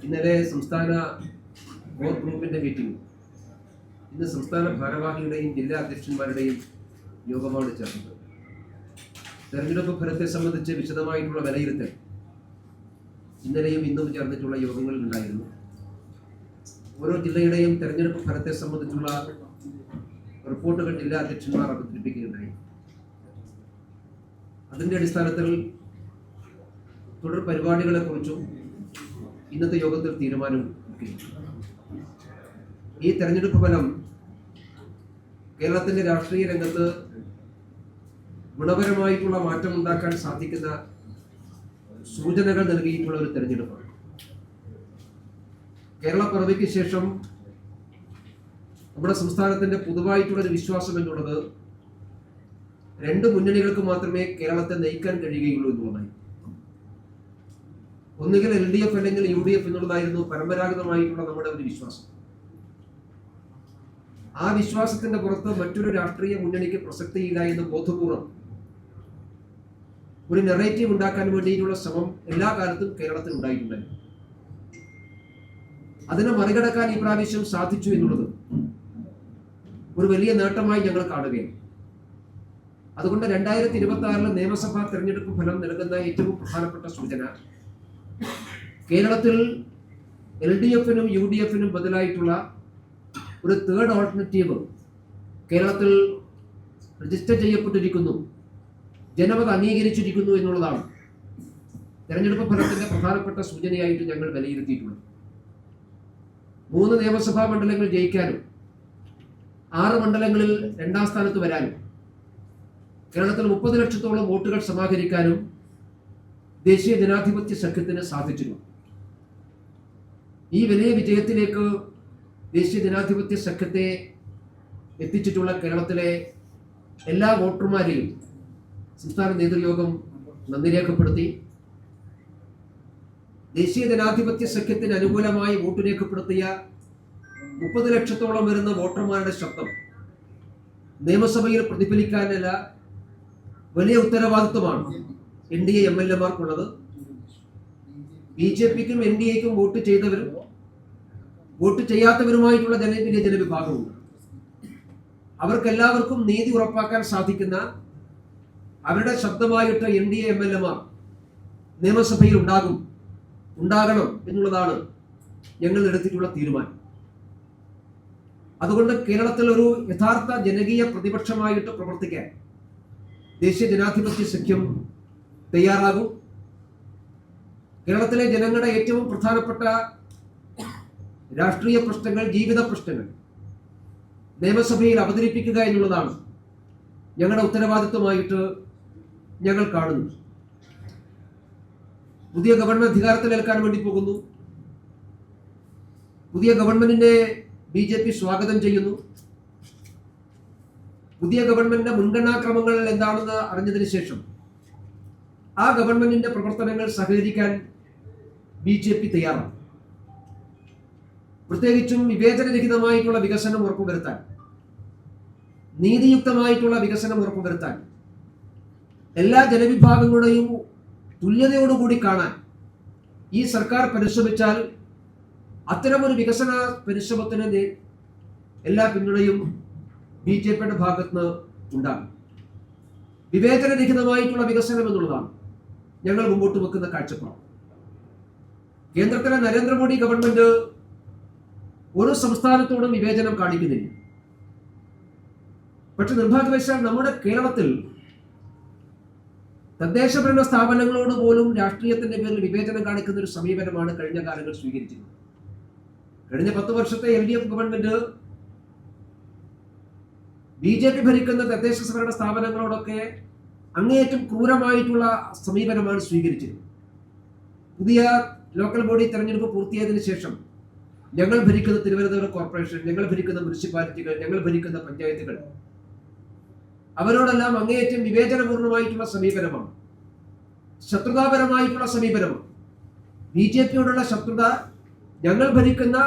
ഇന്നലെ സംസ്ഥാന കോർ ഗ്രൂപ്പിന്റെ മീറ്റിംഗ്, ഇന്ന് സംസ്ഥാന ഭാരവാഹികളുടെയും ജില്ലാ അധ്യക്ഷന്മാരുടെയും യോഗമാണ് ചേർന്നത്. തെരഞ്ഞെടുപ്പ് ഫലത്തെ സംബന്ധിച്ച് വിശദമായിട്ടുള്ള വിലയിരുത്തൽ ഇന്നലെയും ഇന്നും ചേർന്നിട്ടുള്ള യോഗങ്ങളിൽ ഉണ്ടായിരുന്നു. ഓരോ ജില്ലയുടെയും തെരഞ്ഞെടുപ്പ് ഫലത്തെ സംബന്ധിച്ചുള്ള റിപ്പോർട്ടുകൾ ജില്ലാ അധ്യക്ഷന്മാർ അവതരിപ്പിക്കുകയുണ്ടായി. അതിന്റെ അടിസ്ഥാനത്തിൽ തുടർ പരിപാടികളെ കുറിച്ചും ഇന്നത്തെ യോഗത്തിൽ തീരുമാനം എടുക്കുകയും ഈ തെരഞ്ഞെടുപ്പ് ഫലം കേരളത്തിന്റെ രാഷ്ട്രീയ രംഗത്ത് ഗുണപരമായിട്ടുള്ള മാറ്റം ഉണ്ടാക്കാൻ സാധിക്കുന്ന സൂചനകൾ നൽകിയിട്ടുള്ള ഒരു തെരഞ്ഞെടുപ്പാണ്. കേരള പിറവിക്ക് ശേഷം നമ്മുടെ സംസ്ഥാനത്തിന്റെ പൊതുവായിട്ടുള്ള ഒരു വിശ്വാസം എന്നുള്ളത് രണ്ട് മുന്നണികൾക്ക് മാത്രമേ കേരളത്തെ നയിക്കാൻ കഴിയുകയുള്ളൂ എന്നുള്ളതായി. ഒന്നുകിൽ LDF അല്ലെങ്കിൽ UDF എന്നുള്ളതായിരുന്നു പരമ്പരാഗതമായിട്ടുള്ള നമ്മുടെ ഒരു വിശ്വാസം. ആ വിശ്വാസത്തിന്റെ പുറത്ത് മറ്റൊരു രാഷ്ട്രീയ മുന്നണിക്ക് പ്രസക്തിയില്ല എന്ന് ബോധപൂർവം ഒരു നെറേറ്റീവ് ഉണ്ടാക്കാൻ വേണ്ടിയിട്ടുള്ള ശ്രമം എല്ലാ കാലത്തും കേരളത്തിൽ ഉണ്ടായിട്ടുണ്ടായിരുന്നു. അതിനെ മറികടക്കാൻ ഈ പ്രാവശ്യം സാധിച്ചു എന്നുള്ളത് ഒരു വലിയ നേട്ടമായി ഞങ്ങൾ കാണുകയാണ്. അതുകൊണ്ട് 2026 നിയമസഭാ തെരഞ്ഞെടുപ്പ് ഫലം നൽകുന്ന ഏറ്റവും പ്രധാനപ്പെട്ട സൂചന കേരളത്തിൽ LDF-നും UDF-നും ബദലായിട്ടുള്ള ഒരു തേർഡ് ഓൾട്ടർനേറ്റീവ് കേരളത്തിൽ രജിസ്റ്റർ ചെയ്യപ്പെട്ടിരിക്കുന്നു, ജനമത് അംഗീകരിച്ചിരിക്കുന്നു എന്നുള്ളതാണ് തെരഞ്ഞെടുപ്പ് ഫലത്തിന്റെ പ്രധാനപ്പെട്ട സൂചനയായിട്ട് ഞങ്ങൾ വിലയിരുത്തിയിട്ടുള്ളത്. 3 നിയമസഭാ മണ്ഡലങ്ങൾ ജയിക്കാനും 6 മണ്ഡലങ്ങളിൽ 2ാം സ്ഥാനത്ത് വരാനും കേരളത്തിൽ 30 ലക്ഷത്തോളം വോട്ടുകൾ സമാഹരിക്കാനും ദേശീയ ജനാധിപത്യ സഖ്യത്തിന് സാധിച്ചിരുന്നു. ഈ വലിയ വിജയത്തിലേക്ക് ദേശീയ ജനാധിപത്യ സഖ്യത്തെ എത്തിച്ചിട്ടുള്ള കേരളത്തിലെ എല്ലാ വോട്ടർമാരെയും സംസ്ഥാന നേതൃയോഗം നന്ദി രേഖപ്പെടുത്തി. ദേശീയ ജനാധിപത്യ സഖ്യത്തിന് അനുകൂലമായി വോട്ട് രേഖപ്പെടുത്തിയ 30 ലക്ഷത്തോളം വരുന്ന വോട്ടർമാരുടെ ശബ്ദം നിയമസഭയിൽ പ്രതിഫലിക്കാനുള്ള വലിയ ഉത്തരവാദിത്വമാണ് NDA MLA-മാർക്കുള്ളത്. BJP-ക്കും NDA-ക്കും വോട്ട് ചെയ്തവരും വോട്ട് ചെയ്യാത്തവരുമായിട്ടുള്ള ജനവിഭാഗമുണ്ട്. അവർക്കെല്ലാവർക്കും നീതി ഉറപ്പാക്കാൻ സാധിക്കുന്ന അവരുടെ ശബ്ദമായിട്ട് NDA MLA-മാർ നിയമസഭയിൽ ഉണ്ടാകണം എന്നുള്ളതാണ് ഞങ്ങൾ എടുത്തിട്ടുള്ള തീരുമാനം. അതുകൊണ്ട് കേരളത്തിൽ ഒരു യഥാർത്ഥ ജനകീയ പ്രതിപക്ഷമായിട്ട് പ്രവർത്തിക്കാൻ ദേശീയ ജനാധിപത്യ സഖ്യം തയ്യാറാകും. കേരളത്തിലെ ജനങ്ങളുടെ ഏറ്റവും പ്രധാനപ്പെട്ട രാഷ്ട്രീയ പ്രശ്നങ്ങൾ, ജീവിത പ്രശ്നങ്ങൾ നിയമസഭയിൽ അവതരിപ്പിക്കുക എന്നുള്ളതാണ് ഞങ്ങളുടെ ഉത്തരവാദിത്വമായിട്ട് ഞങ്ങൾ കാണുന്നു. പുതിയ ഗവൺമെന്റ് അധികാരത്തിലേൽക്കാൻ വേണ്ടി പോകുന്നു. പുതിയ ഗവൺമെന്റിനെ BJP സ്വാഗതം ചെയ്യുന്നു. പുതിയ ഗവൺമെന്റിന്റെ മുൻഗണനാക്രമങ്ങൾ എന്താണെന്ന് അറിഞ്ഞതിന് ശേഷം ആ ഗവൺമെന്റിന്റെ പ്രവർത്തനങ്ങൾ സഹകരിക്കാൻ BJP തയ്യാറാണ്. പ്രത്യേകിച്ചും വിവേചനരഹിതമായിട്ടുള്ള വികസനം ഉറപ്പുവരുത്താൻ, നീതിയുക്തമായിട്ടുള്ള വികസനം ഉറപ്പുവരുത്താൻ, എല്ലാ ജനവിഭാഗങ്ങളുടെയും തുല്യതയോടുകൂടി കാണാൻ ഈ സർക്കാർ പരിശ്രമിച്ചാൽ അത്തരമൊരു വികസന പരിശ്രമത്തിന് എല്ലാ പിന്തുണയും BJP-യുടെ ഭാഗത്ത് ഉണ്ടാകും. വിവേചനരഹിതമായിട്ടുള്ള വികസനം എന്നുള്ളതാണ് ഞങ്ങൾ മുമ്പോട്ട് വെക്കുന്ന കാഴ്ചപ്പാട്. കേന്ദ്രത്തിലെ നരേന്ദ്രമോദി ഗവൺമെന്റ് ഒരു സംസ്ഥാനത്തോടും വിവേചനം കാണിക്കുന്നില്ല. പക്ഷെ നിർഭാഗ്യവശാൽ നമ്മുടെ കേരളത്തിൽ തദ്ദേശഭരണ സ്ഥാപനങ്ങളോട് പോലും രാഷ്ട്രീയത്തിന്റെ പേരിൽ വിവേചനം കാണിക്കുന്ന ഒരു സമീപനമാണ് കഴിഞ്ഞ കാലങ്ങൾ സ്വീകരിച്ചിരുന്നത്. കഴിഞ്ഞ 10 വർഷത്തെ LDF ഗവൺമെന്റ് BJP ഭരിക്കുന്ന തദ്ദേശ സ്വയംഭരണ സ്ഥാപനങ്ങളോടൊക്കെ അങ്ങേയറ്റം ക്രൂരമായിട്ടുള്ള സമീപനമാണ് സ്വീകരിച്ചിരുന്നത്. പുതിയ ലോക്കൽ ബോഡി തെരഞ്ഞെടുപ്പ് പൂർത്തിയായതിനു ശേഷം ഞങ്ങൾ ഭരിക്കുന്ന തിരുവനന്തപുരം കോർപ്പറേഷൻ, ഞങ്ങൾ ഭരിക്കുന്ന മുനിസിപ്പാലിറ്റികൾ, ഞങ്ങൾ ഭരിക്കുന്ന പഞ്ചായത്തുകൾ, അവരോടെല്ലാം അങ്ങേയറ്റം വിവേചനപൂർണമായിട്ടുള്ള സമീപനമാണ്, ശത്രുതാപരമായിട്ടുള്ള സമീപനമാണ്. BJP-യോടുള്ള ശത്രുത ഞങ്ങൾ ഭരിക്കുന്ന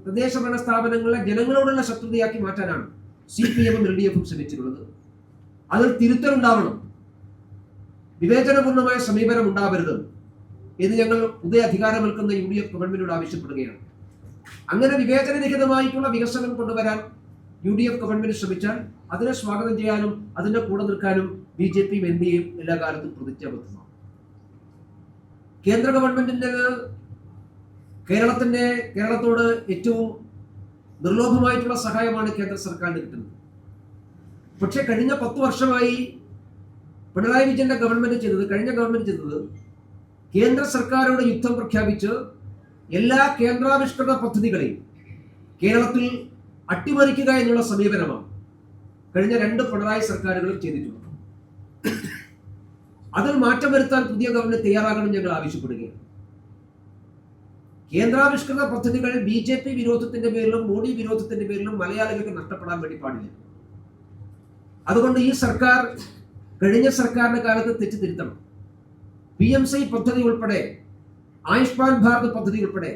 തദ്ദേശഭരണ സ്ഥാപനങ്ങളിലെ ജനങ്ങളോടുള്ള ശത്രുതയാക്കി മാറ്റാനാണ് CPM-ഉം LDF-ഉം ശ്രമിച്ചിട്ടുള്ളത്. അതിൽ തിരുത്തലുണ്ടാവണം, വിവേചനപൂർണമായ സമീപനം ഉണ്ടാവരുത്. എന്ന് ഞങ്ങൾ പുതിയ അധികാരമേൽക്കുന്ന UDF ഗവൺമെന്റിനോട് ആവശ്യപ്പെടുകയാണ്. അങ്ങനെ വിവേചനരഹിതമായിട്ടുള്ള വികസനം കൊണ്ടുവരാൻ UDF ഗവൺമെന്റ് ശ്രമിച്ചാൽ അതിനെ സ്വാഗതം ചെയ്യാനും അതിന്റെ കൂടെ നിൽക്കാനും BJPയും NDAയും എല്ലാ കാലത്തും പ്രതിജ്ഞാബദ്ധമാണ്. കേന്ദ്ര ഗവൺമെന്റിന്റെ കേരളത്തോട് ഏറ്റവും നിർലോഭമായിട്ടുള്ള സഹായമാണ് കേന്ദ്ര സർക്കാരിന് കിട്ടുന്നത്. പക്ഷെ കഴിഞ്ഞ 10 വർഷമായി പിണറായി വിജയന്റെ കഴിഞ്ഞ ഗവൺമെന്റ് ചെയ്തത് കേന്ദ്ര സർക്കാരോട് യുദ്ധം പ്രഖ്യാപിച്ച് എല്ലാ കേന്ദ്രാവിഷ്കൃത പദ്ധതികളെയും കേരളത്തിൽ അട്ടിമറിക്കുക എന്നുള്ള സമീപനമാണ് കഴിഞ്ഞ 2 പിണറായി സർക്കാരുകളും ചെയ്തിട്ടുള്ളത്. അതിൽ മാറ്റം വരുത്താൻ പുതിയ ഗവൺമെന്റ് തയ്യാറാകണം ഞങ്ങൾ ആവശ്യപ്പെടുകയാണ്. കേന്ദ്രാവിഷ്കൃത പദ്ധതികൾ BJP വിരോധത്തിന്റെ പേരിലും മോഡി വിരോധത്തിന്റെ പേരിലും മലയാളികൾക്ക് നഷ്ടപ്പെടാൻ വേണ്ടി പാടില്ല. അതുകൊണ്ട് ഈ സർക്കാർ കഴിഞ്ഞ സർക്കാരിന്റെ കാലത്ത് തെറ്റ് തിരുത്തണം. PMC പദ്ധതി ഉൾപ്പെടെ, ആയുഷ്മാൻ ഭാരത് പദ്ധതി ഉൾപ്പെടെ,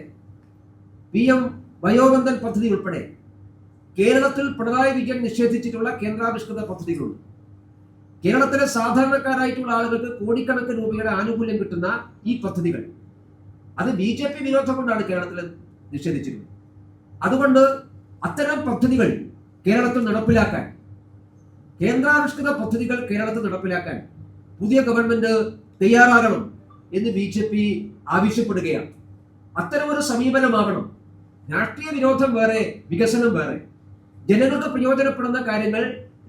PM വയോബന്ധൻ പദ്ധതി ഉൾപ്പെടെ കേരളത്തിൽ പിണറായി വിജയൻ നിഷേധിച്ചിട്ടുള്ള കേന്ദ്രാവിഷ്കൃത പദ്ധതികളുണ്ട്. കേരളത്തിലെ സാധാരണക്കാരായിട്ടുള്ള ആളുകൾക്ക് കോടിക്കണക്കിന് രൂപയുടെ ആനുകൂല്യം കിട്ടുന്ന ഈ പദ്ധതികൾ അത് BJP വിരോധം കൊണ്ടാണ് കേരളത്തിൽ നിഷേധിച്ചിരുന്നത്. അതുകൊണ്ട് അത്തരം പദ്ധതികൾ കേരളത്തിൽ നടപ്പിലാക്കാൻ, കേന്ദ്രാവിഷ്കൃത പദ്ധതികൾ കേരളത്തിൽ നടപ്പിലാക്കാൻ പുതിയ ഗവൺമെന്റ് തയ്യാറാകണം എന്ന് BJP ആവശ്യപ്പെടുകയാണ്. അത്തരമൊരു സമീപനമാകണം. രാഷ്ട്രീയ വിരോധം വേറെ, വികസനം വേറെ. ജനങ്ങൾക്ക് പ്രയോജനപ്പെടുന്ന കാര്യങ്ങൾ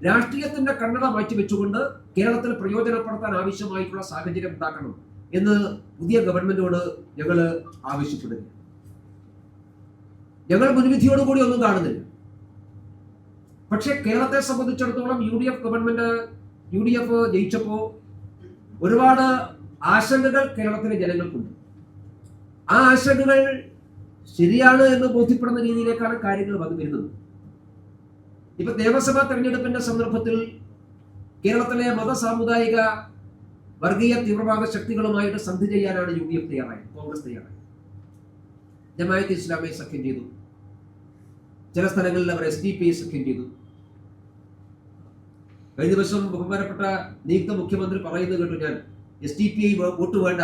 രാഷ്ട്രീയത്തിന്റെ കണ്ണട മാറ്റിവെച്ചുകൊണ്ട് കേരളത്തിൽ പ്രയോജനപ്പെടുത്താൻ ആവശ്യമായിട്ടുള്ള സാഹചര്യം ഉണ്ടാക്കണം എന്ന് പുതിയ ഗവൺമെന്റിനോട് ഞങ്ങൾ ആവശ്യപ്പെടുക. ഞങ്ങൾ മുൻവിധിയോടുകൂടി ഒന്നും കാണുന്നില്ല. പക്ഷെ കേരളത്തെ സംബന്ധിച്ചിടത്തോളം UDF ജയിച്ചപ്പോ ഒരുപാട് ആശങ്കകൾ കേരളത്തിലെ ജനങ്ങൾക്കുണ്ട്. ആ ആശങ്കകൾ ശരിയാണ് എന്ന് ബോധ്യപ്പെടുന്ന രീതിയിലേക്കാണ് കാര്യങ്ങൾ വന്നുവരുന്നത്. ഇപ്പൊ നിയമസഭാ തെരഞ്ഞെടുപ്പിന്റെ സന്ദർഭത്തിൽ കേരളത്തിലെ സാമുദായിക വർഗീയ തീവ്രവാദ ശക്തികളുമായിട്ട് സന്ധി ചെയ്യാനാണ് UDF തയ്യാറായി, കോൺഗ്രസ് തയ്യാറായി. ജമാഅത്തെ ഇസ്ലാമിയെ സഖ്യം ചെയ്തു. ചില സ്ഥലങ്ങളിൽ അവർ SDP സഖ്യം ചെയ്തു. കഴിഞ്ഞ ദിവസം ബഹുമാനപ്പെട്ട നിയുക്ത മുഖ്യമന്ത്രി പറയുന്നത് കേട്ടു, ഞാൻ SDP വോട്ട് വേണ്ട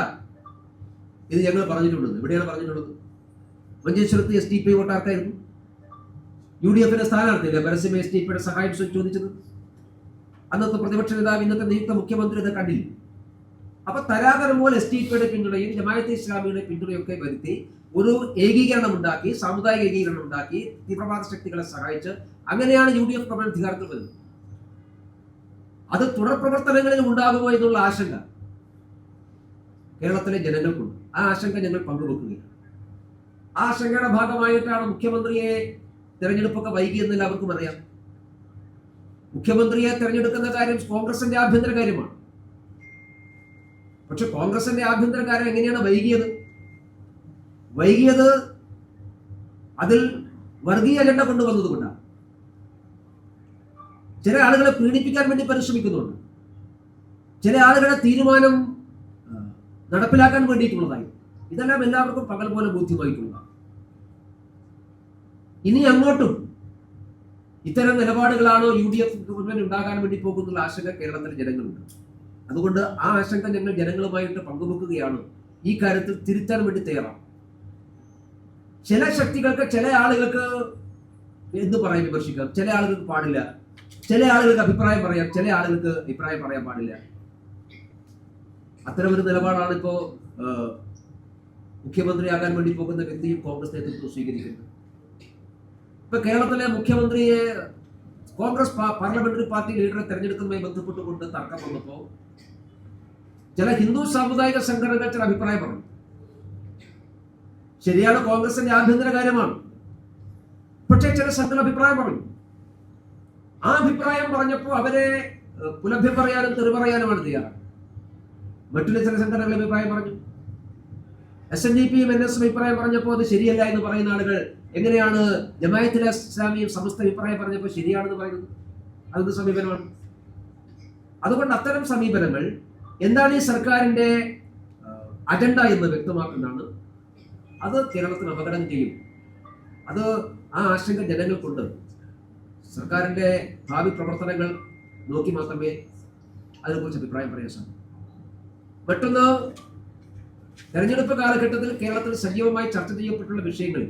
ഇത് ഞങ്ങൾ പറഞ്ഞിട്ടുള്ളത്. എവിടെയാണ് പറഞ്ഞിട്ടുള്ളത്? മഞ്ചേശ്വരത്ത് SDP വോട്ട് ആർക്കായിരുന്നു? UDFന്റെ സ്ഥാനാർത്ഥിയില്ല പരസ്യമേ SDP സഹായം ചോദിച്ചത്. അന്നത്തെ പ്രതിപക്ഷ നേതാവ് ഇന്നത്തെ നിയുക്ത മുഖ്യമന്ത്രി ഇത് കണ്ടില്ല. അപ്പൊ തരാതരം പോലെ SDP പിന്തുണയും ജമാഅത്തെ ഇസ്ലാമിയുടെ പിന്തുണയൊക്കെ വരുത്തി ഒരു ഏകീകരണം ഉണ്ടാക്കി, സാമുദായിക ഏകീകരണം ഉണ്ടാക്കി, തീവ്രവാദ ശക്തികളെ സഹായിച്ച് അങ്ങനെയാണ് UDF ഗവൺമെന്റ് അധികാരത്തിൽ വരുന്നത്. അത് തുടർ പ്രവർത്തനങ്ങളിൽ ഉണ്ടാകുമോ എന്നുള്ള ആശങ്ക കേരളത്തിലെ ജനങ്ങൾക്കുണ്ട്. ആ ആശങ്ക ഞങ്ങൾ പങ്കുവെക്കുകയാണ്. ആ ആശങ്കയുടെ ഭാഗമായിട്ടാണ് മുഖ്യമന്ത്രിയെ തെരഞ്ഞെടുപ്പൊക്കെ വൈകിയെന്ന് എല്ലാവർക്കും അറിയാം. മുഖ്യമന്ത്രിയെ തെരഞ്ഞെടുക്കുന്ന കാര്യം കോൺഗ്രസിന്റെ ആഭ്യന്തര കാര്യമാണ്. പക്ഷെ കോൺഗ്രസിന്റെ ആഭ്യന്തര കാര്യം എങ്ങനെയാണ് വൈകിയത് അതിൽ വർഗീയ അജണ്ട കൊണ്ടുവന്നത് കൊണ്ടാണ്. ചില ആളുകളെ പീഡിപ്പിക്കാൻ വേണ്ടി പരിശ്രമിക്കുന്നുണ്ട്. ചില ആളുകളുടെ തീരുമാനം നടപ്പിലാക്കാൻ വേണ്ടിയിട്ടുള്ളതായി. ഇതെല്ലാം എല്ലാവർക്കും പകൽ പോലെ ബോധ്യമായിട്ടുള്ളതാണ്. ഇനി അങ്ങോട്ടും ഇത്തരം നിലപാടുകളാണോ UDF ഗവൺമെന്റ് ഉണ്ടാകാൻ വേണ്ടി പോകുന്നുള്ള ആശങ്ക കേരളത്തിലെ ജനങ്ങളുണ്ട്. അതുകൊണ്ട് ആ ആശങ്ക ഞങ്ങൾ ജനങ്ങളുമായിട്ട് പങ്കുവെക്കുകയാണ്. ഈ കാര്യത്തിൽ തിരുത്താൻ വേണ്ടി തയ്യാറാണ്. ചില ശക്തികൾക്ക്, ചില ആളുകൾക്ക് എന്ത് പറയാൻ വിമർശിക്കാം, ചില ആളുകൾക്ക് പാടില്ല, ചില ആളുകൾക്ക് അഭിപ്രായം പറയാം, ചില ആളുകൾക്ക് അഭിപ്രായം പറയാൻ പാടില്ല. അത്തരമൊരു നിലപാടാണ് ഇപ്പോ മുഖ്യമന്ത്രിയാകാൻ വേണ്ടി പോകുന്ന വ്യക്തിയും കോൺഗ്രസ് നേതൃത്വം സ്വീകരിക്കുന്നത്. ഇപ്പൊ കേരളത്തിലെ മുഖ്യമന്ത്രിയെ കോൺഗ്രസ് പാർലമെന്ററി പാർട്ടി ലീഡറെ തെരഞ്ഞെടുക്കുന്നതുമായി ബന്ധപ്പെട്ടുകൊണ്ട് തർക്കം വന്നപ്പോ ചില ഹിന്ദു സാമുദായിക സംഘടനകൾ ചില അഭിപ്രായം പറഞ്ഞു. ശരിയാണ്, കോൺഗ്രസിന്റെ ആഭ്യന്തര കാര്യമാണ്. പക്ഷേ ചില സംഘടന അഭിപ്രായം പറഞ്ഞു. ആ അഭിപ്രായം പറഞ്ഞപ്പോൾ അവരെ പുലഭ്യം പറയാനും തെറി പറയാനുമാണ് തയ്യാറാണ്. മറ്റുള്ള ചില സംഘടനകൾ അഭിപ്രായം പറഞ്ഞു. SNDPയും NS അഭിപ്രായം പറഞ്ഞപ്പോൾ അത് ശരിയല്ല എന്ന് പറയുന്ന ആളുകൾ എങ്ങനെയാണ് ജമാഅത്തെ ഇസ്ലാമിയും സമസ്ത അഭിപ്രായം പറഞ്ഞപ്പോൾ ശരിയാണെന്ന് പറയുന്നത്? അതൊരു സമീപനമാണ്. അതുകൊണ്ട് അത്തരം സമീപനങ്ങൾ എന്താണ് ഈ സർക്കാരിന്റെ അജണ്ട എന്ന് വ്യക്തമാക്കുന്നതാണ്. അത് കേരളത്തിന് അപകടം ചെയ്യും. അത് ആ ആശങ്ക ജനങ്ങൾക്കുണ്ട്. സർക്കാരിന്റെ ഭാവി പ്രവർത്തനങ്ങൾ നോക്കി മാത്രമേ അതിനെക്കുറിച്ച് അഭിപ്രായം പറയാൻ സാധിക്കൂ. മറ്റൊന്ന്, തെരഞ്ഞെടുപ്പ് കാലഘട്ടത്തിൽ കേരളത്തിൽ സജീവമായി ചർച്ച ചെയ്യപ്പെട്ടുള്ള വിഷയങ്ങളിൽ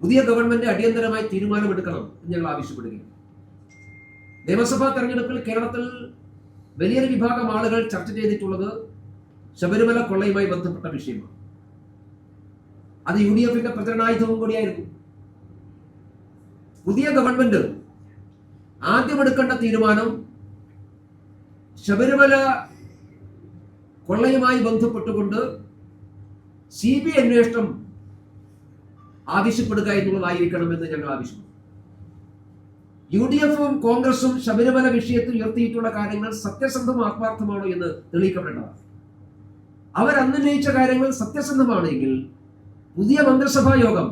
പുതിയ ഗവൺമെന്റ് അടിയന്തരമായി തീരുമാനമെടുക്കണം എന്ന് ഞങ്ങൾ ആവശ്യപ്പെടുകയാണ്. നിയമസഭാ തെരഞ്ഞെടുപ്പിൽ കേരളത്തിൽ വലിയൊരു വിഭാഗം ആളുകൾ ചർച്ച ചെയ്തിട്ടുള്ളത് ശബരിമല കൊള്ളയുമായി ബന്ധപ്പെട്ട വിഷയമാണ്. അത് UDFന്റെ പ്രചരണായുധവും കൂടിയായിരുന്നു. പുതിയ ഗവൺമെന്റ് ആദ്യമെടുക്കേണ്ട തീരുമാനം ശബരിമല കൊള്ളയുമായി ബന്ധപ്പെട്ടുകൊണ്ട് CBI അന്വേഷണം ആവശ്യപ്പെടുക എന്നുള്ളതായിരിക്കണമെന്ന് ഞങ്ങൾ ആവശ്യപ്പെടുന്നു. UDFും കോൺഗ്രസും ശബരിമല വിഷയത്തിൽ ഉയർത്തിയിട്ടുള്ള കാര്യങ്ങൾ സത്യസന്ധവും ആത്മാർത്ഥമാണോ എന്ന് തെളിയിക്കപ്പെടേണ്ടതാണ്. അവരന്നുന്നയിച്ച കാര്യങ്ങൾ സത്യസന്ധമാണെങ്കിൽ പുതിയ മന്ത്രിസഭാ യോഗം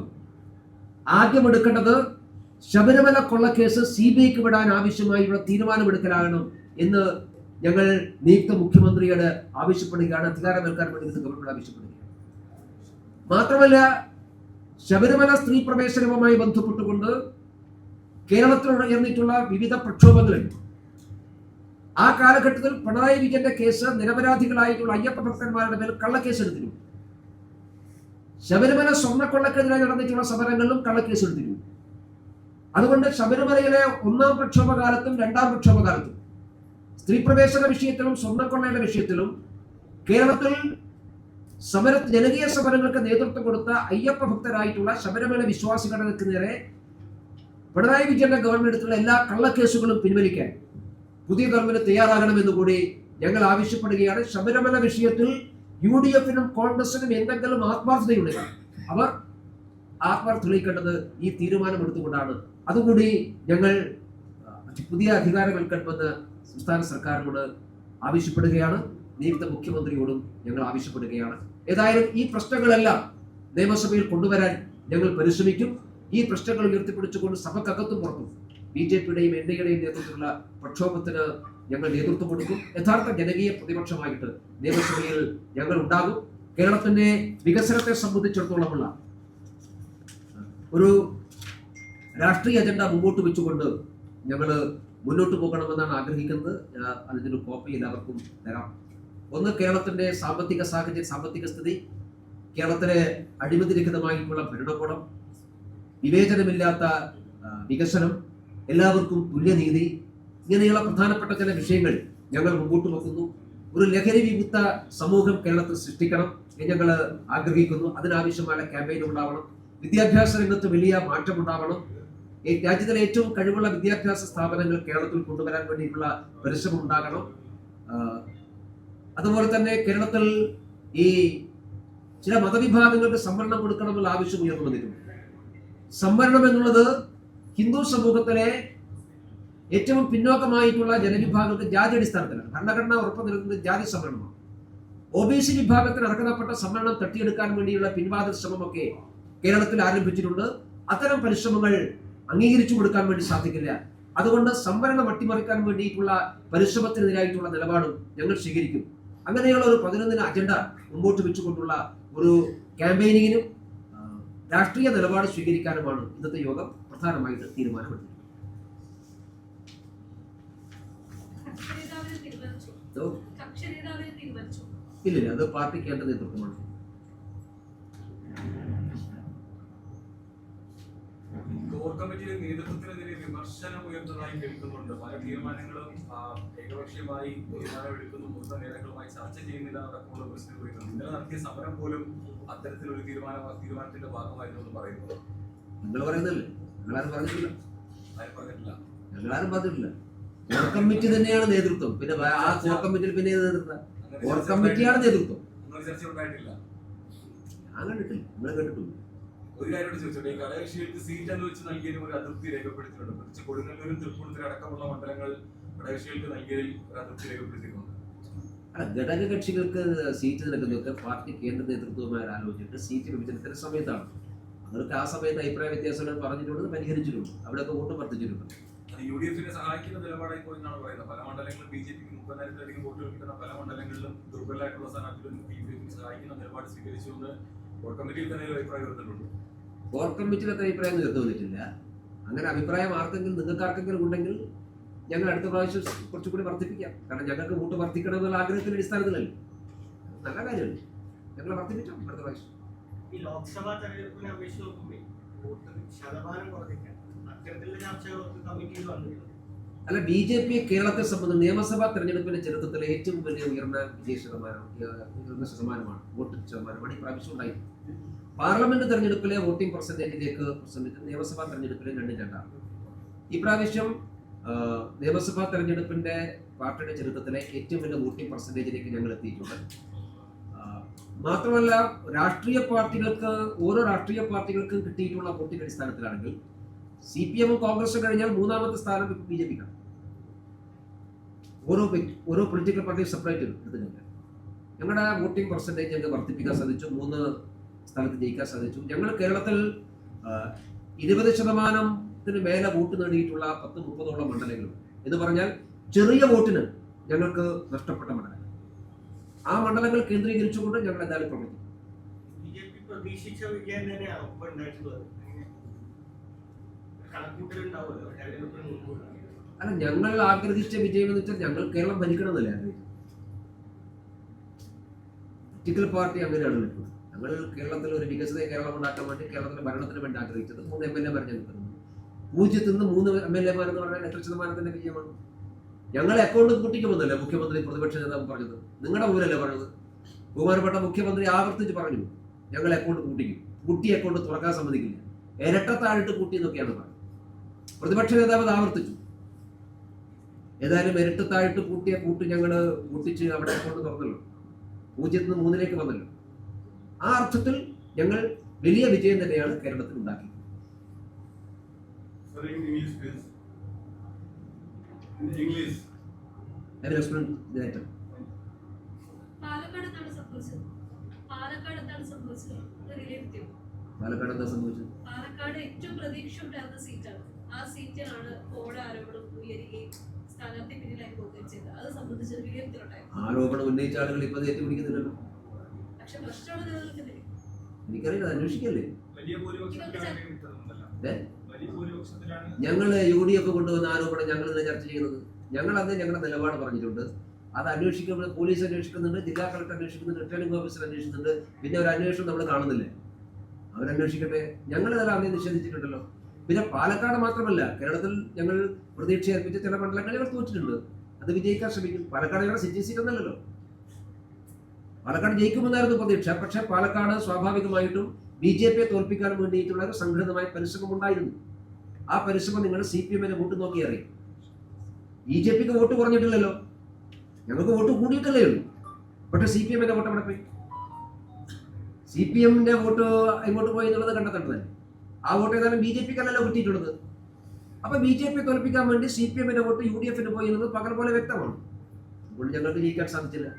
ആദ്യം എടുക്കേണ്ടത് ശബരിമല കൊള്ളക്കേസ് CBIക്ക് വിടാൻ ആവശ്യമായുള്ള തീരുമാനമെടുക്കലാകണം എന്ന് ഞങ്ങൾ നിയുക്ത മുഖ്യമന്ത്രിയോട് ആവശ്യപ്പെടുകയാണ്. അധികാരമേൽക്കാൻ വേണ്ടി ഗവൺമെന്റ് ആവശ്യപ്പെടുകയാണ്. മാത്രമല്ല, ശബരിമല സ്ത്രീ പ്രവേശനവുമായി ബന്ധപ്പെട്ടുകൊണ്ട് കേരളത്തിൽ ഉയർന്നിട്ടുള്ള വിവിധ പ്രക്ഷോഭങ്ങളുണ്ട്. ആ കാലഘട്ടത്തിൽ പിണറായി വിജയന്റെ കേസ് നിരപരാധികളായിട്ടുള്ള അയ്യപ്പ ഭക്തന്മാരുടെ മേൽ കള്ളക്കേസ് എടുത്തിരുന്നു. ശബരിമല സ്വർണ്ണക്കൊള്ളക്കെതിരായി നടന്നിട്ടുള്ള സമരങ്ങളിലും കള്ളക്കേസ് എടുത്തിരുന്നു. അതുകൊണ്ട് ശബരിമലയിലെ ഒന്നാം പ്രക്ഷോഭകാലത്തും രണ്ടാം പ്രക്ഷോഭകാലത്തും സ്ത്രീ പ്രവേശന വിഷയത്തിലും സ്വർണ്ണക്കൊള്ളയുടെ വിഷയത്തിലും കേരളത്തിൽ ജനകീയ സമരങ്ങൾക്ക് നേതൃത്വം കൊടുത്ത അയ്യപ്പ ഭക്തരായിട്ടുള്ള ശബരിമല വിശ്വാസികൾക്ക് നേരെ പിണറായി വിജയന്റെ ഗവൺമെന്റ് എടുത്തുള്ള എല്ലാ കള്ളക്കേസുകളും പിൻവലിക്കാൻ പുതിയ ഗവൺമെന്റ് തയ്യാറാകണമെന്ന് കൂടി ഞങ്ങൾ ആവശ്യപ്പെടുകയാണ്. ശബരിമല വിഷയത്തിൽ UDFനും കോൺഗ്രസിനും എന്തെങ്കിലും ആത്മാർത്ഥതയുണ്ടെങ്കിൽ അവർ ആത്മാർത്ഥ തെളിയിക്കേണ്ടത് ഈ തീരുമാനം എടുത്തുകൊണ്ടാണ്. അതുകൂടി ഞങ്ങൾ പുതിയ അധികാരമേൽക്കണമെന്ന് സംസ്ഥാന സർക്കാരിനോട് ആവശ്യപ്പെടുകയാണ്. നിയുക്ത മുഖ്യമന്ത്രിയോടും ഞങ്ങൾ ആവശ്യപ്പെടുകയാണ്. ഏതായാലും ഈ പ്രശ്നങ്ങളെല്ലാം നിയമസഭയിൽ കൊണ്ടുവരാൻ ഞങ്ങൾ പരിശ്രമിക്കും. ഈ പ്രശ്നങ്ങൾ ഉയർത്തിപ്പിടിച്ചുകൊണ്ട് സഭക്കകത്തും പുറത്തും BJPയുടെയും NDAയുടെയും നേതൃത്വത്തിലുള്ള പ്രക്ഷോഭത്തിന് ഞങ്ങൾ നേതൃത്വം കൊടുക്കും. യഥാർത്ഥ ജനകീയ പ്രതിപക്ഷമായിട്ട് നിയമസഭയിൽ ഞങ്ങൾ ഉണ്ടാകും. കേരളത്തിന്റെ വികസനത്തെ സംബന്ധിച്ചിടത്തോളമുള്ള ഒരു രാഷ്ട്രീയ അജണ്ട മുമ്പോട്ട് വെച്ചുകൊണ്ട് ഞങ്ങൾ മുന്നോട്ട് പോകണമെന്നാണ് ആഗ്രഹിക്കുന്നത്. അതിൻ്റെ ഒരു കോപ്പി എല്ലാവർക്കും തരാം. ഒന്ന്, കേരളത്തിന്റെ സാമ്പത്തിക സ്ഥിതി, കേരളത്തിലെ അഴിമതിരഹിതമായിട്ടുള്ള ഭരണകൂടം, വിവേചനമില്ലാത്ത വികസനം, എല്ലാവർക്കും തുല്യനീതി, ഇങ്ങനെയുള്ള പ്രധാനപ്പെട്ട ചില വിഷയങ്ങൾ ഞങ്ങൾ മുമ്പോട്ട് വെക്കുന്നു. ഒരു ലഹരി വിമുക്ത സമൂഹം കേരളത്തിൽ സൃഷ്ടിക്കണം എന്ന് ഞങ്ങൾ ആഗ്രഹിക്കുന്നു. അതിനാവശ്യമായ ക്യാമ്പയിൻ ഉണ്ടാവണം. വിദ്യാഭ്യാസ രംഗത്ത് വലിയ മാറ്റം ഉണ്ടാവണം. ഈ രാജ്യത്തിലെ ഏറ്റവും കഴിവുള്ള വിദ്യാഭ്യാസ സ്ഥാപനങ്ങൾ കേരളത്തിൽ കൊണ്ടുവരാൻ വേണ്ടിയിട്ടുള്ള പരിശ്രമം ഉണ്ടാകണം. അതുപോലെ തന്നെ കേരളത്തിൽ ഈ ചില മതവിഭാഗങ്ങൾക്ക് സംവരണം കൊടുക്കണമെന്നുള്ള ആവശ്യം ഉയർന്നു വന്നിട്ടുണ്ട്. സംവരണം എന്നുള്ളത് ഹിന്ദു സമൂഹത്തിലെ ഏറ്റവും പിന്നോക്കമായിട്ടുള്ള ജനവിഭാഗങ്ങൾക്ക് ജാതി അടിസ്ഥാനത്തിലാണ്. ഭരണഘടന ഉറപ്പു നൽകുന്നത് ജാതി സംവരണമാണ്. OBC വിഭാഗത്തിന് അർഹതപ്പെട്ട സംവരണം തട്ടിയെടുക്കാൻ വേണ്ടിയുള്ള പിൻവാതിൽ ശ്രമമൊക്കെ കേരളത്തിൽ ആരംഭിച്ചിട്ടുണ്ട്. അത്തരം പരിശ്രമങ്ങൾ അംഗീകരിച്ചു കൊടുക്കാൻ വേണ്ടി സാധിക്കില്ല. അതുകൊണ്ട് സംവരണം അട്ടിമറിക്കാൻ വേണ്ടിയിട്ടുള്ള പരിശ്രമത്തിനെതിരായിട്ടുള്ള നിലപാടും ഞങ്ങൾ സ്വീകരിക്കും. അങ്ങനെയുള്ള ഒരു 11 അജണ്ട മുമ്പോട്ട് വെച്ചുകൊണ്ടുള്ള ഒരു ക്യാമ്പയിനിങ്ങിനും രാഷ്ട്രീയ നിലപാട് സ്വീകരിക്കാനുമാണ് ഇന്നത്തെ യോഗം പ്രധാനമായിട്ട് തീരുമാനമെടുത്തത്. ഇല്ല, അത് പാർട്ടി കേന്ദ്ര നേതൃത്വമാണ്. കോർ കമ്മിറ്റിയുടെ നേതൃത്വത്തിനെതിരെ വിമർശനം ഉയർന്നതായി കേൾക്കുന്നുണ്ട്. പല തീരുമാനങ്ങളും ഏകപക്ഷീയമായി തീരുമാനമെടുക്കുന്നു, മുതിർന്ന നേതാക്കളുമായി ചർച്ച ചെയ്യുന്നില്ല അടക്കമുള്ള പ്രശ്നം ഉയർന്നു. ഇന്നലെ നടത്തിയ സമരം പോലും അത്തരത്തിലൊരു തീരുമാനത്തിന്റെ ഭാഗമായിരുന്നു എന്ന് പറയുന്നത്. നിങ്ങൾ പറയുന്നല്ലേ? ഞങ്ങളാരും പറഞ്ഞിട്ടില്ല. ഞങ്ങളാരും പറഞ്ഞിട്ടില്ല. കോർ കമ്മിറ്റി തന്നെയാണ് നേതൃത്വം. പിന്നെ ആ കോർ കമ്മിറ്റിയിൽ പിന്നെ നേതൃത്വം കോർ കമ്മിറ്റിയാണ് നേതൃത്വം. ചർച്ച ഉണ്ടായിട്ടില്ല. ഞാൻ കണ്ടിട്ടില്ല. നിങ്ങൾ കേട്ടിട്ടില്ല. ഒരു കാര്യം ചോദിച്ചോട്ടെ, ഈ ഘടകകക്ഷികൾക്ക് സീറ്റ് അനുവദിച്ച് നൽകിയതിനും ഒരു അതൃപ്തി രേഖപ്പെടുത്തിയിട്ടുണ്ട്. പ്രത്യേകിച്ച് കൊടുങ്ങല്ലൂരും തൃപ്പൂണിത്തുറ അടക്കമുള്ള മണ്ഡലങ്ങൾ ഘടകകക്ഷികൾക്ക് നൽകിയതിൽ ഒരു അതൃപ്തി രേഖപ്പെടുത്തിയിട്ടുണ്ട്. ഘടകകക്ഷികൾക്ക് സീറ്റ് നൽകുന്നതൊക്കെ പാർട്ടി കേന്ദ്ര നേതൃത്വവുമായി ആലോചിച്ചിട്ട് സീറ്റ് വിഭജനത്തിന്റെ സമയത്താണ്. അവർക്ക് ആ സമയത്ത് അഭിപ്രായ വ്യത്യാസങ്ങൾ പറഞ്ഞിട്ടുണ്ട്, പരിഹരിച്ചിട്ടുണ്ട്, അവിടെയൊക്കെ വോട്ട് വർദ്ധിച്ചിട്ടുണ്ട്. UDFനെ സഹായിക്കുന്ന നിലപാടായി പോയി എന്നാണ് പറയുന്നത്. പല മണ്ഡലങ്ങളിലും BJPക്ക് 30,000-ലധികം വോട്ടുകൾ കിട്ടുന്ന പല മണ്ഡലങ്ങളിലും ദുർബലമായിട്ടുള്ള സ്ഥാനാർത്ഥികളും UDFനെ സഹായിക്കുന്ന നിലപാട് സ്വീകരിച്ചുകൊണ്ട് കോർ കമ്മിറ്റിയിൽ തന്നെ ഒരു അഭിപ്രായം ഉയർന്നിട്ടുണ്ട്. കോർ കമ്മിറ്റിയിലത്തെ അഭിപ്രായം ഉയർന്നു വന്നിട്ടില്ല. അങ്ങനെ അഭിപ്രായം നിങ്ങൾക്ക് ആർക്കെങ്കിലും ഉണ്ടെങ്കിൽ ഞങ്ങൾ അടുത്ത പ്രാവശ്യം കുറച്ചുകൂടി വർദ്ധിപ്പിക്കാം. കാരണം ഞങ്ങൾക്ക് വോട്ട് വർദ്ധിക്കണം എന്നുള്ള ആഗ്രഹത്തിന്റെ അടിസ്ഥാനത്തിലല്ലേ. നല്ല കാര്യമല്ലേ. ഞങ്ങൾ വർദ്ധിപ്പിച്ചു അടുത്ത പ്രാവശ്യം. ഈ ലോക്സഭാ തെരഞ്ഞെടുപ്പിനെ അപേക്ഷിച്ച് നോക്കുമ്പോൾ വോട്ട് ശതമാനം കുറഞ്ഞിരിക്കുകയാണ്. അത്തരത്തിലുള്ള ചർച്ചകളൊക്കെ കമ്മിറ്റിയിൽ വന്നിട്ടുണ്ട്. അല്ല, ബി ജെ പി കേരളത്തെ സംബന്ധിച്ച് നിയമസഭാ തെരഞ്ഞെടുപ്പിന്റെ ചരിത്രത്തിലെ ഏറ്റവും വലിയ ഉയർന്ന ശതമാനമാണ്, വോട്ടിംഗ് ശതമാനമാണ് ഈ പ്രാവശ്യം ഉണ്ടായത്. പാർലമെന്റ് തെരഞ്ഞെടുപ്പിലെ വോട്ടിംഗ് പെർസെന്റേജിലേക്ക് സംബന്ധിച്ച് നിയമസഭാ തെരഞ്ഞെടുപ്പിലെ 2-2. ഈ പ്രാവശ്യം നിയമസഭാ തെരഞ്ഞെടുപ്പിന്റെ പാർട്ടിയുടെ ചരിത്രത്തിലെ ഏറ്റവും വലിയ വോട്ടിംഗ് പെർസെന്റേജിലേക്ക് ഞങ്ങൾ എത്തിയിട്ടുണ്ട്. മാത്രമല്ല, ഓരോ രാഷ്ട്രീയ പാർട്ടികൾക്കും കിട്ടിയിട്ടുള്ള വോട്ടിംഗ് അടിസ്ഥാനത്തിലാണെങ്കിൽ CPM കോൺഗ്രസ് കഴിഞ്ഞാൽ 3ാമത്തെ സ്ഥാനം ഇപ്പോൾ BJP-ക്കാണ്. ഓരോ പൊളിറ്റിക്കൽ പാർട്ടിയും സെപ്പറേറ്റ് എടുത്തിട്ടുണ്ട്. ഞങ്ങളുടെ വോട്ടിംഗ് പെർസെൻറ്റേജ് ഞങ്ങൾക്ക് വർദ്ധിപ്പിക്കാൻ സാധിച്ചു. 3 സ്ഥലത്ത് ജയിക്കാൻ സാധിച്ചു. ഞങ്ങൾ കേരളത്തിൽ 20% മേലെ വോട്ട് നേടിയിട്ടുള്ള 10-30ഓളം മണ്ഡലങ്ങളും എന്ന് പറഞ്ഞാൽ ചെറിയ വോട്ടിന് ഞങ്ങൾക്ക് നഷ്ടപ്പെട്ട മണ്ഡലങ്ങൾ. ആ മണ്ഡലങ്ങൾ കേന്ദ്രീകരിച്ചുകൊണ്ട് ഞങ്ങൾ എന്തായാലും പ്രവർത്തിക്കും. BJP പ്രതീക്ഷിച്ച വിജയം തന്നെയാണ് ഇപ്പോൾ ഉണ്ടായിട്ടുള്ളത്. അല്ല, ഞങ്ങൾ ആഗ്രഹിച്ച വിജയം എന്ന് വെച്ചാൽ ഞങ്ങൾ കേരളം ഭരിക്കണമെന്നല്ലേ ആഗ്രഹിച്ചത്. പൊളിറ്റിക്കൽ പാർട്ടി അങ്ങനെയാണ് ഇപ്പോൾ. ഞങ്ങൾ കേരളത്തിൽ ഒരു വികസിത കേരളം ഉണ്ടാക്കാൻ വേണ്ടി കേരളത്തിലെ ഭരണത്തിന് വേണ്ടി ആഗ്രഹിച്ചത് 3 MLA-മാർ ഞങ്ങൾ തരുന്നു. 0-ൽ നിന്ന് 3 MLA-മാർ എന്ന് പറഞ്ഞാൽ എത്ര ശതമാനത്തിന്റെ വിജയമാണ്? ഞങ്ങൾ അക്കൗണ്ട് കൂട്ടിക്കുമെന്നല്ലേ മുഖ്യമന്ത്രി പ്രതിപക്ഷ നേതാവ് പറഞ്ഞത്? നിങ്ങളുടെ ഊരല്ലേ പറഞ്ഞത്? ബഹുമാനപ്പെട്ട മുഖ്യമന്ത്രി ആവർത്തിച്ച് പറഞ്ഞു, ഞങ്ങൾ അക്കൗണ്ട് കൂട്ടി അക്കൗണ്ട് തുറക്കാൻ സമ്മതിക്കില്ല, ഇരട്ടത്താഴിട്ട് കൂട്ടി എന്നൊക്കെയാണ് പറഞ്ഞത്. പ്രതിപക്ഷ നേതാവ് അത് ആവർത്തിച്ചു. ഏതായാലും ഇരട്ടത്താഴിട്ട് കൂട്ടി ഞങ്ങൾ കൂട്ടിച്ച് അവിടെ അക്കൗണ്ട് തുറന്നല്ലോ, 0-ൽ നിന്ന് 3-ലേക്ക് വന്നല്ലോ. ആ അർത്ഥത്തിൽ ഞങ്ങൾ വലിയ വിജയം തന്നെയാണ് കേരളത്തിൽ ഉണ്ടാക്കിയത്. പാലക്കാട് എന്താ സംഭവിച്ചത്? പാലക്കാട് ഏറ്റവും പ്രതീക്ഷയുണ്ടായിരുന്ന സീറ്റാണ്. ആ സീറ്റിലാണ് കോവിഡ് ആരോപണം ഉയരുകയും സ്ഥാനാർത്ഥി പിന്നിലായി പോവുകയും ചെയ്തത്. അത് സംബന്ധിച്ച് വിലയിരുത്തലുണ്ടായിരുന്നു. ആരോപണം ഉന്നയിച്ച ആളുകൾ ഇപ്പൊ ഏറ്റുപിടിക്കുന്നില്ലല്ലോ. പക്ഷെ പ്രശ്നമാണ് നിലനിൽക്കുന്നില്ല. എനിക്കറിയില്ല, അന്വേഷിക്കല്ലേ. ഞങ്ങൾ UDF കൊണ്ടുവന്ന ആരോപണം ഞങ്ങൾ ഇന്ന് ചർച്ച ചെയ്യുന്നത്. ഞങ്ങൾ അന്ന് ഞങ്ങളുടെ നിലപാട് പറഞ്ഞിട്ടുണ്ട്. അത് അന്വേഷിക്കുമ്പോൾ പോലീസ് അന്വേഷിക്കുന്നുണ്ട്, ജില്ലാ കളക്ടർ അന്വേഷിക്കുന്നുണ്ട്, റിട്ടേണിംഗ് ഓഫീസർ അന്വേഷിക്കുന്നുണ്ട്. പിന്നെ ഒരു അന്വേഷണം നമ്മൾ കാണുന്നില്ലേ? അവരന്വേഷിക്കട്ടെ. ഞങ്ങൾ ഇതെല്ലാം അന്നേ നിഷേധിച്ചിട്ടുണ്ടല്ലോ. പിന്നെ പാലക്കാട് മാത്രമല്ല, കേരളത്തിൽ ഞങ്ങൾ പ്രതീക്ഷ ഏൽപ്പിച്ച ചില മണ്ഡലങ്ങൾ ഞങ്ങൾ തോറ്റിട്ടുണ്ട്. അത് വിജയിക്കാൻ ശ്രമിക്കും. പാലക്കാട് ഞങ്ങളുടെ സിറ്റി സീറ്റ് ഒന്നല്ലല്ലോ. പാലക്കാട് ജയിക്കുമെന്നായിരുന്നു പ്രതീക്ഷ. പക്ഷേ പാലക്കാട് സ്വാഭാവികമായിട്ടും BJP-യെ തോൽപ്പിക്കാൻ വേണ്ടിയിട്ടുള്ള ഒരു സംഘടിതമായ പരിശ്രമം ഉണ്ടായിരുന്നു. ആ പരിശ്രമം നിങ്ങൾ CPM-ന്റെ വോട്ട് നോക്കി അറിയും. BJP-ക്ക് വോട്ട് കുറഞ്ഞിട്ടില്ലല്ലോ, ഞങ്ങൾക്ക് വോട്ട് കൂടിയിട്ടല്ലേ ഉള്ളൂ. പക്ഷേ CPM-ന്റെ വോട്ട് അവിടെ പോയി. CPM-ന്റെ വോട്ട് ഇങ്ങോട്ട് പോയി എന്നുള്ളത് കണ്ടെത്തേണ്ടതല്ലേ. ആ വോട്ട് ഏതായാലും BJP-ക്കല്ലല്ലോ കിട്ടിയിട്ടുള്ളത്. അപ്പൊ BJP-യെ തോൽപ്പിക്കാൻ വേണ്ടി CPM-ന്റെ വോട്ട് UDF-ന് പോയി എന്നുള്ളത് പകൽ പോലെ വ്യക്തമാണ്. അതുകൊണ്ട് ഞങ്ങൾക്ക് ജയിക്കാൻ സാധിച്ചില്ല.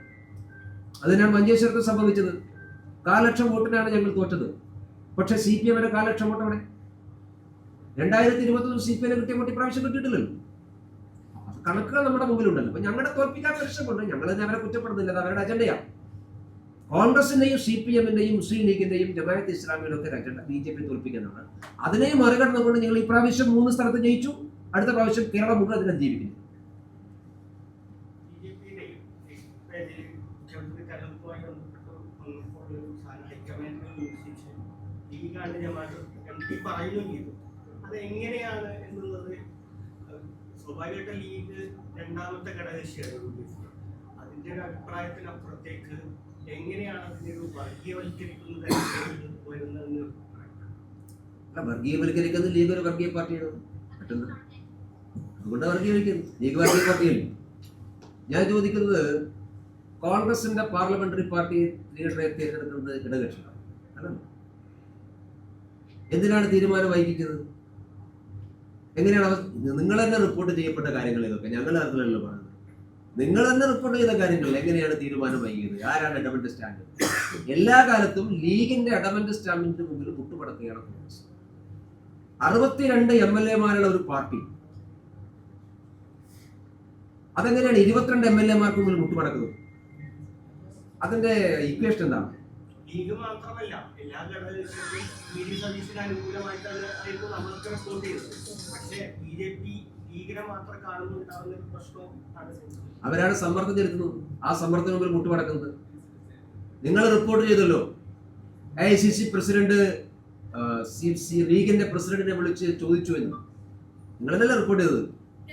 അതിനാണ് മഞ്ചേശ്വരത്ത് സംഭവിച്ചത്. 4 ലക്ഷം വോട്ടിനാണ് ഞങ്ങൾ തോറ്റത്. പക്ഷെ CPM-ന്റെ 4 ലക്ഷം വോട്ട് അവിടെ 2021 CPM കിട്ടിയ വോട്ട് ഇപ്രാവശ്യം കിട്ടിയിട്ടില്ലല്ലോ. കണക്കുകൾ നമ്മുടെ മുമ്പിലുണ്ടല്ലോ. അപ്പൊ ഞങ്ങളുടെ തോൽപ്പിക്കാൻ പരിശ്രമമുണ്ട്. ഞങ്ങൾ തന്നെ അവരെ കുറ്റപ്പെടുന്നില്ല, അത് അവരുടെ അജണ്ടയാണ്. കോൺഗ്രസിന്റെയും CPM-ന്റെയും മുസ്ലിം ലീഗിന്റെയും ജമാഅത്ത് ഇസ്ലാമിയുടെ ഒക്കെ അജണ്ട BJP തോൽപ്പിക്കാനാണ്. അതിനെയും മറികടന്നുകൊണ്ട് ഞങ്ങൾ ഈ പ്രാവശ്യം 3 സ്ഥലത്ത് ജയിച്ചു. അടുത്ത പ്രാവശ്യം കേരളം മുഴുവൻ അതിനെ ജീവിക്കുന്നു. അത് എങ്ങനെയാണ് എന്നുള്ളത് സ്വാഭാവികമായിട്ട് ലീഗ് 2ാമത്തെ ഘടകകക്ഷിയാണ്. അതിന്റെ ഒരു അഭിപ്രായത്തിനപ്പുറത്തേക്ക് എങ്ങനെയാണ് അതിനൊരു വർഗീയവൽക്കരിക്കുന്നത് വരുന്നതെന്ന്? വർഗീയവൽക്കരിക്കുന്നത് ലീഗ് ഒരു വർഗീയ പാർട്ടിയാണ് പറ്റുന്നത്. അതുകൊണ്ട് വർഗീയവൽക്കുന്നു. ലീഗ് വർഗീയ പാർട്ടിയല്ലേ. ഞാൻ ചോദിക്കുന്നത്, കോൺഗ്രസിന്റെ പാർലമെന്ററി പാർട്ടി ലീഡറെ തിരഞ്ഞെടുക്കുന്നത് ഘടകകക്ഷിയാണ് അല്ലല്ലോ. എന്തിനാണ് തീരുമാനം വൈകിക്കുന്നത്? എങ്ങനെയാണ് നിങ്ങൾ തന്നെ റിപ്പോർട്ട് ചെയ്യപ്പെട്ട കാര്യങ്ങൾ ഇതൊക്കെ? ഞങ്ങൾ അറിഞ്ഞല്ലോ പറഞ്ഞത്. നിങ്ങൾ തന്നെ റിപ്പോർട്ട് ചെയ്ത കാര്യങ്ങളിൽ എങ്ങനെയാണ് തീരുമാനം വൈകിയത്? ആരാണ് അഡമന്റ് സ്റ്റാൻഡ്? എല്ലാ കാലത്തും ലീഗിന്റെ അഡമന്റ് സ്റ്റാൻഡിന്റെ മുമ്പിൽ മുട്ടുമടക്കുകയാണ് കോൺഗ്രസ്. 62 MLA-മാരുള്ള ഒരു പാർട്ടി അതെങ്ങനെയാണ് 22 MLA-മാർക്ക് മുമ്പിൽ മുട്ടുമടക്കുന്നത്? അതിന്റെ ഇക്വേഷൻ എന്താണ്? ലീഗ് മാത്രമല്ല, എല്ലാ ഘടകകക്ഷികളും VD സർവീസിന് അനുകൂലമായിട്ടായിരുന്നു നമ്മളൊക്കെ റിപ്പോർട്ട് ചെയ്തത്. പക്ഷേ BJP ലീഗിനെ മാത്രം കാണുന്നുണ്ടാവുന്ന ഒരു പ്രശ്നവും അവരാണ് സമ്മർദ്ദം ചെലുത്തുന്നത്. ആ സമ്മർദ്ദത്തിന് മുമ്പിൽ മുട്ടുമടക്കുന്നത്. നിങ്ങൾ റിപ്പോർട്ട് ചെയ്തല്ലോ. AICC പ്രസിഡന്റ് ലീഗിന്റെ പ്രസിഡന്റിനെ വിളിച്ച് ചോദിച്ചു എന്ന് നിങ്ങളല്ലേ റിപ്പോർട്ട് ചെയ്തത്?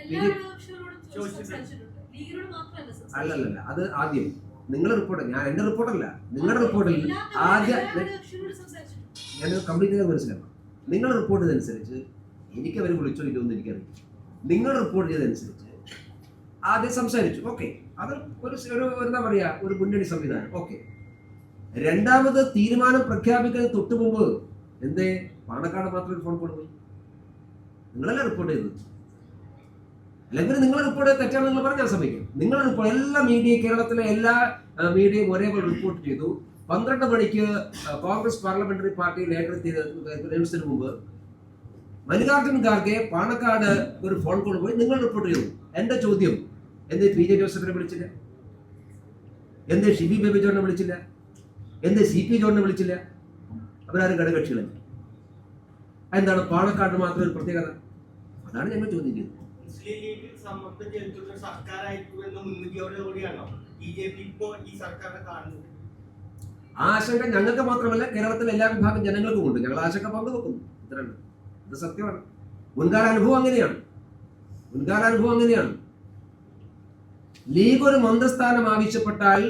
എല്ലാ ഘടകകക്ഷികളോടും സംസാരിച്ചിട്ടുണ്ട്. ലീഗിനോട് മാത്രമല്ല സംസാരിച്ചത്. അല്ലല്ല, അത് ആദ്യം നിങ്ങൾ റിപ്പോർട്ട്, ഞാൻ എന്റെ റിപ്പോർട്ടല്ല, നിങ്ങളുടെ റിപ്പോർട്ടിൽ എല്ലാ ആദ്യം ഘടകകക്ഷികളോടും സംസാരിച്ചിട്ടുണ്ട്. ഞാൻ കംപ്ലീറ്റ് ചെയ്ത് മനസ്സിലാക്കാം. നിങ്ങൾ റിപ്പോർട്ട് ചെയ്തതനുസരിച്ച് എനിക്ക് അവർ വിളിച്ചോ ഇല്ലൊന്നും എനിക്കറിയില്ല. നിങ്ങൾ റിപ്പോർട്ട് ചെയ്തതനുസരിച്ച് ആദ്യം സംസാരിച്ചു, ഓക്കെ, അത് എന്താ പറയാ, ഒരു മുന്നണി സംവിധാനം, ഓക്കെ. രണ്ടാമത് തീരുമാനം പ്രഖ്യാപിക്കുന്നതിന് തൊട്ട് മുമ്പ് എന്തേ പാണക്കാട് മാത്രം ഒരു ഫോൺ കോൾ പോയി? നിങ്ങളല്ലേ റിപ്പോർട്ട് ചെയ്തത്? അല്ലെങ്കിൽ നിങ്ങൾ റിപ്പോർട്ട് ചെയ്ത് തെറ്റാണെന്ന് നിങ്ങൾ പറഞ്ഞാൽ സമ്മതിക്കും. നിങ്ങൾ റിപ്പോർട്ട് എല്ലാ കേരളത്തിലെ എല്ലാ മീഡിയയും ഒരേപോലെ റിപ്പോർട്ട് ചെയ്തു. 12 മണിക്ക് കോൺഗ്രസ് പാർലമെന്ററി പാർട്ടി ലേറ്റർ മുമ്പ് മല്ലികാർജുൻ ഖാർഗെ പാണക്കാട് ഒരു ഫോൺ കോൾ പോയി, നിങ്ങൾ റിപ്പോർട്ട് ചെയ്തു. എന്റെ ചോദ്യം, എന്തേ PJ ജോസഫിനെ വിളിച്ചില്ല? എന്തേ ഷിബി ബേബി ജോണിനെ വിളിച്ചില്ല? എന്തേ CP ജോണിനെ വിളിച്ചില്ല? അവരാരും ഘടകകക്ഷികളല്ല. എന്താണ് പാണക്കാട് മാത്രം ഒരു പ്രത്യേകത? അതാണ് ഞങ്ങൾ ചോദ്യം ചെയ്തത്. മുസ്ലിം ലീഗ് സമ്മർദ്ദം ചെലുത്തുന്ന സർക്കാരായിരിക്കും എന്ന മുൻവിധിയോടുകൂടിയാണോ BJP ഇപ്പോൾ ഈ സർക്കാരിനെ കാണുന്നത്? ആശങ്ക ഞങ്ങൾക്ക് മാത്രമല്ല, കേരളത്തിലെ എല്ലാ വിഭാഗം ജനങ്ങൾക്കും ഉണ്ട്. ഞങ്ങൾ ആശങ്ക പങ്കുവെക്കുന്നു. ഇത്രയുണ്ട്. ഇത് സത്യമാണ്. മുൻകാലാനുഭവം അങ്ങനെയാണ്. ലീഗ് ഒരു മന്ത്രിസ്ഥാനം ആവശ്യപ്പെട്ടാൽ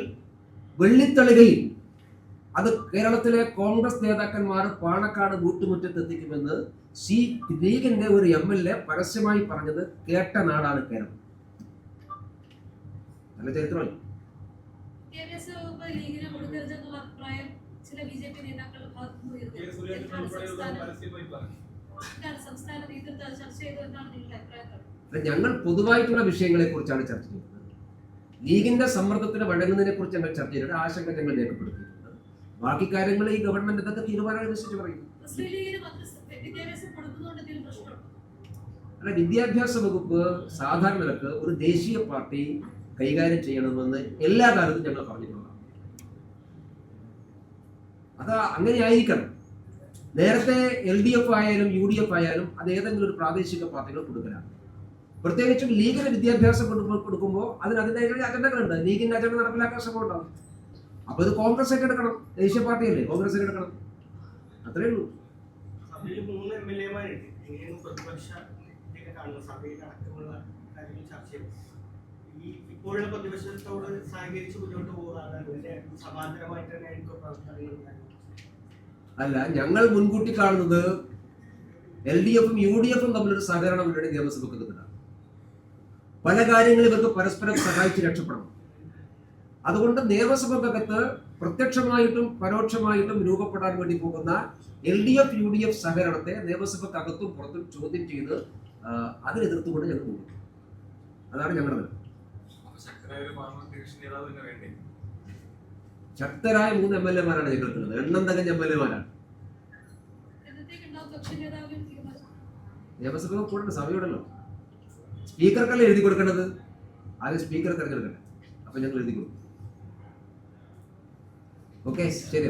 വെള്ളിത്തളികയിൽ അത് കേരളത്തിലെ കോൺഗ്രസ് നേതാക്കന്മാർ പാണക്കാട് വീട്ടുമുറ്റത്ത് എത്തിക്കുമെന്ന് ലീഗിന്റെ ഒരു MLA പരസ്യമായി പറഞ്ഞത് കേട്ട നാടാണ് കേരളം. നല്ല ചരിത്രമായി. വിദ്യാഭ്യാസ വകുപ്പ് ലീഗിന് കൊടുക്കരുതെന്നുള്ള അഭിപ്രായം ചില BJP നേതാക്കളുടെ ഭാഗത്തുനിന്ന് സംസ്ഥാന നേതൃത്വം ചർച്ച ചെയ്തതെന്നാണ് നിങ്ങളുടെ അഭിപ്രായം? ഞങ്ങൾ പൊതുവായിട്ടുള്ള വിഷയങ്ങളെ കുറിച്ചാണ് ചർച്ച ചെയ്യുന്നത്. ലീഗിന്റെ സമ്മർദ്ദത്തിന് വഴങ്ങുന്നതിനെ കുറിച്ച് ഞങ്ങൾ ചർച്ച ചെയ്തിട്ട് ആശങ്ക ഞങ്ങൾ രേഖപ്പെടുത്തിയിട്ടുണ്ട്. ബാക്കി കാര്യങ്ങൾ ഈ ഗവൺമെന്റ് ഇതൊക്കെ തീരുമാനമനുസരിച്ച് പറയും. അല്ല, വിദ്യാഭ്യാസ വകുപ്പ് സാധാരണ നിലക്ക് ഒരു ദേശീയ പാർട്ടി കൈകാര്യം ചെയ്യണമെന്ന് എല്ലാ കാലത്തും ഞങ്ങൾ പറഞ്ഞിട്ടുള്ളതാണ്. അത് അങ്ങനെ ആയിരിക്കണം. നേരത്തെ LDF ആയാലും UDF ആയാലും അത് ഏതെങ്കിലും ഒരു പ്രാദേശിക പാർട്ടികൾ കൊടുക്കലാണ്. പ്രത്യേകിച്ചും ലീഗിന് വിദ്യാഭ്യാസം കൊടുക്കുമ്പോൾ അതിന് അതിൻ്റെതായ അജണ്ടകളുണ്ട്. ലീഗിന്റെ അജണ്ട നടപ്പിലാക്കാൻ ശ്രമം ഉണ്ടാവും. അപ്പൊ ഇത് കോൺഗ്രസ് ഏറ്റെടുക്കണം. ദേശീയ പാർട്ടിയല്ലേ, കോൺഗ്രസ് ഏറ്റെടുക്കണം. അത്രേ ഉള്ളൂ. സഭയിൽ 3 MLA-മാരുണ്ട്. എങ്ങനെയാണ് പ്രതിപക്ഷ കാണുന്നത്? സഭയിൽ അടക്കമുള്ള കാര്യങ്ങൾ ചർച്ച ചെയ്യും. ഈ ഇപ്പോഴുള്ള പ്രതിപക്ഷത്തോട് സഹകരിച്ച് മുന്നോട്ട് പോകുന്നതാണ് അതിന്റെ സമാന്തരമായിട്ട് തന്നെ ആയിരിക്കും പ്രവർത്തനങ്ങൾ. അല്ല, ഞങ്ങൾ മുൻകൂട്ടി കാണുന്നത് LDF-ഉം UDF-ഉം തമ്മിലൊരു സഹകരണം മുന്നണി നിയമസഭയ്ക്ക് കിട്ടുന്നതാണ്. പല കാര്യങ്ങളും ഇവർക്ക് പരസ്പരം സഹായിച്ച് രക്ഷപ്പെടണം. അതുകൊണ്ട് നിയമസഭക്കകത്ത് പ്രത്യക്ഷമായിട്ടും പരോക്ഷമായിട്ടും രൂപപ്പെടാൻ വേണ്ടി പോകുന്ന LDF-UDF സഹകരണത്തെ നിയമസഭക്കകത്തും പുറത്തും ചോദ്യം ചെയ്ത് അതിനെതിർത്തുകൊണ്ട് ഞങ്ങൾ പോകും. അതാണ് ഞങ്ങളുടെ നില. ശക്തരായ 3 MLA-മാരാണ് ഞങ്ങൾക്കുള്ളത്. എണ്ണം തികഞ്ഞ MLA-മാരാണ്. നിയമസഭ കൂടെ സഭയോടല്ലോ. സ്പീക്കർക്കല്ലേ എഴുതി കൊടുക്കേണ്ടത്? ആദ്യം സ്പീക്കറെ തിരഞ്ഞെടുക്കട്ടെ. അപ്പൊ ഞങ്ങൾ എഴുതി കൊടുക്കും. ഓക്കെ, ശരി.